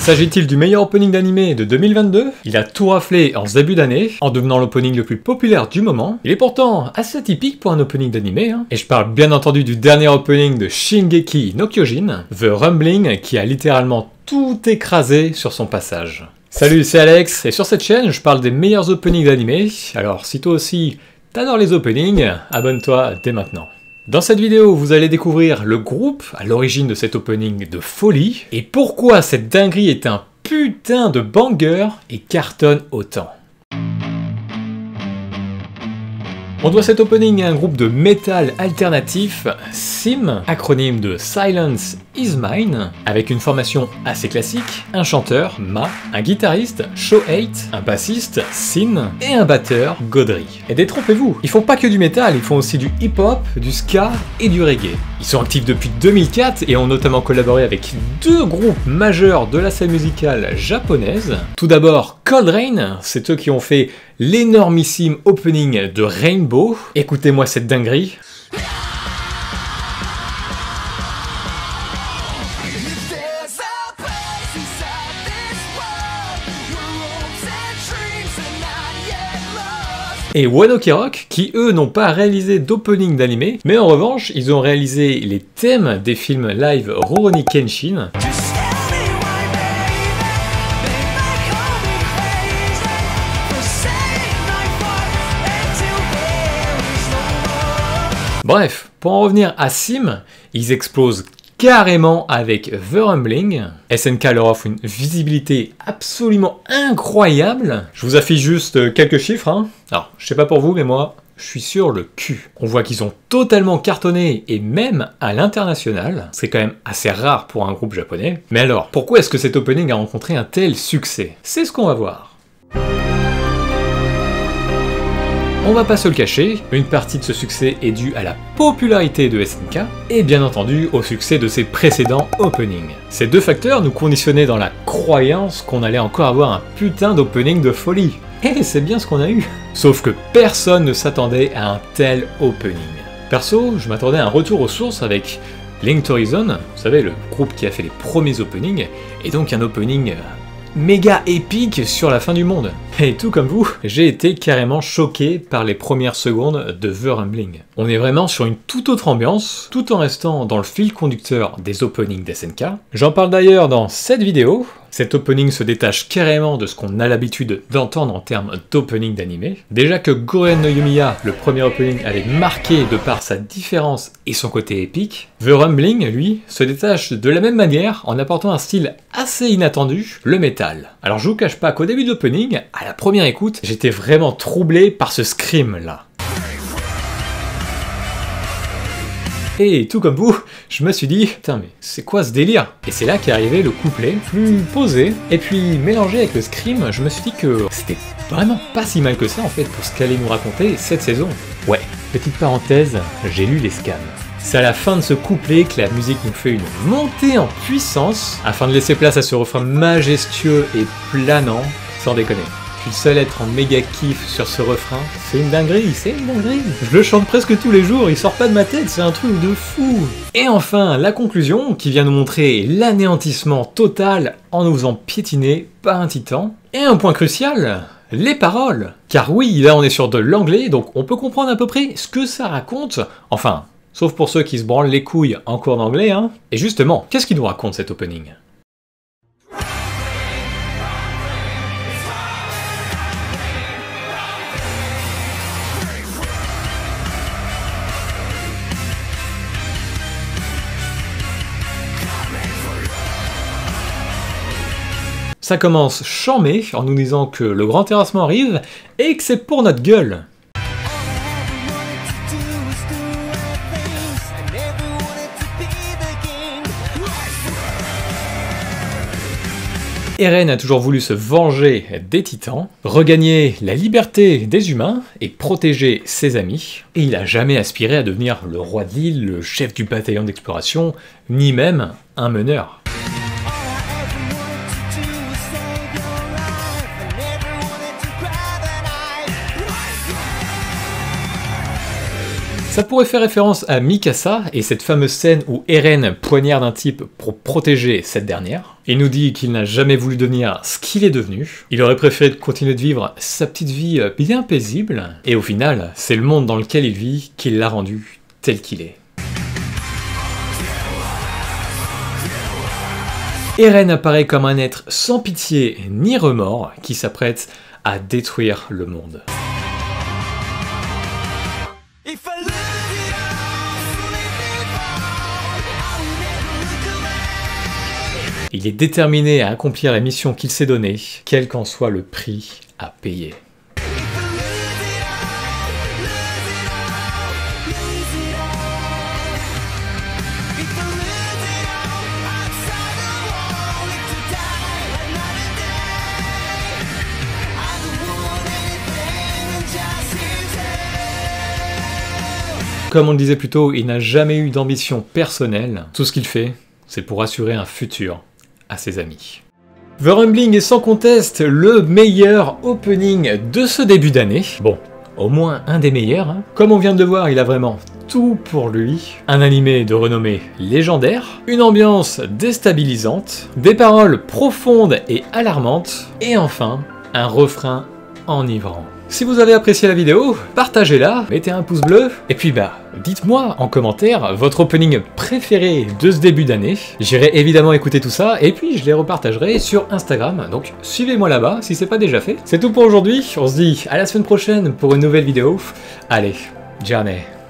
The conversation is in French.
S'agit-il du meilleur opening d'anime de 2022? Il a tout raflé en ce début d'année, en devenant l'opening le plus populaire du moment. Il est pourtant assez atypique pour un opening d'anime, hein. Et je parle bien entendu du dernier opening de Shingeki no Kyojin, The Rumbling, qui a littéralement tout écrasé sur son passage. Salut, c'est Alex, et sur cette chaîne, je parle des meilleurs openings d'anime. Alors si toi aussi t'adores les openings, abonne-toi dès maintenant. Dans cette vidéo, vous allez découvrir le groupe à l'origine de cet opening de folie, et pourquoi cette dinguerie est un putain de banger et cartonne autant. On doit cet opening à un groupe de métal alternatif, SIM, acronyme de Silence is Mine, avec une formation assez classique, un chanteur, Ma, un guitariste, Sho8, un bassiste, Sin, et un batteur, Godry. Et détrompez-vous, ils font pas que du métal, ils font aussi du hip-hop, du ska et du reggae. Ils sont actifs depuis 2004 et ont notamment collaboré avec deux groupes majeurs de la scène musicale japonaise. Tout d'abord, Cold Rain, c'est eux qui ont fait l'énormissime opening de Rainbow. Écoutez-moi cette dinguerie. Et One Ok Rock, qui eux n'ont pas réalisé d'opening d'anime, mais en revanche, ils ont réalisé les thèmes des films live Rurouni Kenshin. Bref, pour en revenir à Sim, ils explosent carrément avec The Rumbling. SNK leur offre une visibilité absolument incroyable. Je vous affiche juste quelques chiffres, hein. Alors, je sais pas pour vous, mais moi, je suis sur le cul. On voit qu'ils ont totalement cartonné, et même à l'international. C'est quand même assez rare pour un groupe japonais. Mais alors, pourquoi est-ce que cet opening a rencontré un tel succès? C'est ce qu'on va voir. On va pas se le cacher, une partie de ce succès est due à la popularité de SNK, et bien entendu au succès de ses précédents openings. Ces deux facteurs nous conditionnaient dans la croyance qu'on allait encore avoir un putain d'opening de folie. Et c'est bien ce qu'on a eu. Sauf que personne ne s'attendait à un tel opening. Perso, je m'attendais à un retour aux sources avec Linked Horizon, vous savez, le groupe qui a fait les premiers openings, et donc un opening méga épique sur la fin du monde. Et tout comme vous, j'ai été carrément choqué par les premières secondes de The Rumbling. On est vraiment sur une toute autre ambiance, tout en restant dans le fil conducteur des openings d'SNK. J'en parle d'ailleurs dans cette vidéo. Cet opening se détache carrément de ce qu'on a l'habitude d'entendre en termes d'opening d'anime. Déjà que Gurren no Yumiya, le premier opening, avait marqué de par sa différence et son côté épique, The Rumbling, lui, se détache de la même manière en apportant un style assez inattendu, le métal. Alors je vous cache pas qu'au début de l'opening, à la première écoute, j'étais vraiment troublé par ce scream là. Et tout comme vous, je me suis dit, putain mais c'est quoi ce délire? Et c'est là qu'est arrivé le couplet, plus posé, et puis mélangé avec le scream, je me suis dit que c'était vraiment pas si mal que ça en fait pour ce qu'allait nous raconter cette saison. Ouais, petite parenthèse, j'ai lu les scans. C'est à la fin de ce couplet que la musique nous fait une montée en puissance, afin de laisser place à ce refrain majestueux et planant, sans déconner. Je suis le seul à être en méga kiff sur ce refrain. C'est une dinguerie, c'est une dinguerie. Je le chante presque tous les jours, il sort pas de ma tête, c'est un truc de fou. Et enfin, la conclusion, qui vient nous montrer l'anéantissement total en nous faisant piétiner par un titan. Et un point crucial, les paroles. Car oui, là on est sur de l'anglais, donc on peut comprendre à peu près ce que ça raconte. Enfin, sauf pour ceux qui se branlent les couilles en cours d'anglais, hein. Et justement, qu'est-ce qu'il nous raconte cet opening ? Ça commence chambé en nous disant que le grand terrassement arrive et que c'est pour notre gueule. Eren a toujours voulu se venger des titans, regagner la liberté des humains et protéger ses amis, et il a jamais aspiré à devenir le roi de l'île, le chef du bataillon d'exploration, ni même un meneur. Ça pourrait faire référence à Mikasa et cette fameuse scène où Eren poignarde un type pour protéger cette dernière. Il nous dit qu'il n'a jamais voulu devenir ce qu'il est devenu. Il aurait préféré continuer de vivre sa petite vie bien paisible. Et au final, c'est le monde dans lequel il vit qui l'a rendu tel qu'il est. Eren apparaît comme un être sans pitié ni remords qui s'apprête à détruire le monde. Il est déterminé à accomplir la mission qu'il s'est donnée, quel qu'en soit le prix à payer. Comme on le disait plus tôt, il n'a jamais eu d'ambition personnelle. Tout ce qu'il fait, c'est pour assurer un futur à ses amis. The Rumbling est sans conteste le meilleur opening de ce début d'année. Bon, au moins un des meilleurs. Hein. Comme on vient de le voir, il a vraiment tout pour lui. Un animé de renommée légendaire, une ambiance déstabilisante, des paroles profondes et alarmantes, et enfin, un refrain enivrant. Si vous avez apprécié la vidéo, partagez-la, mettez un pouce bleu, et puis dites-moi en commentaire votre opening préféré de ce début d'année. J'irai évidemment écouter tout ça, et puis je les repartagerai sur Instagram, donc suivez-moi là-bas si c'est pas déjà fait. C'est tout pour aujourd'hui, on se dit à la semaine prochaine pour une nouvelle vidéo. Allez, journey.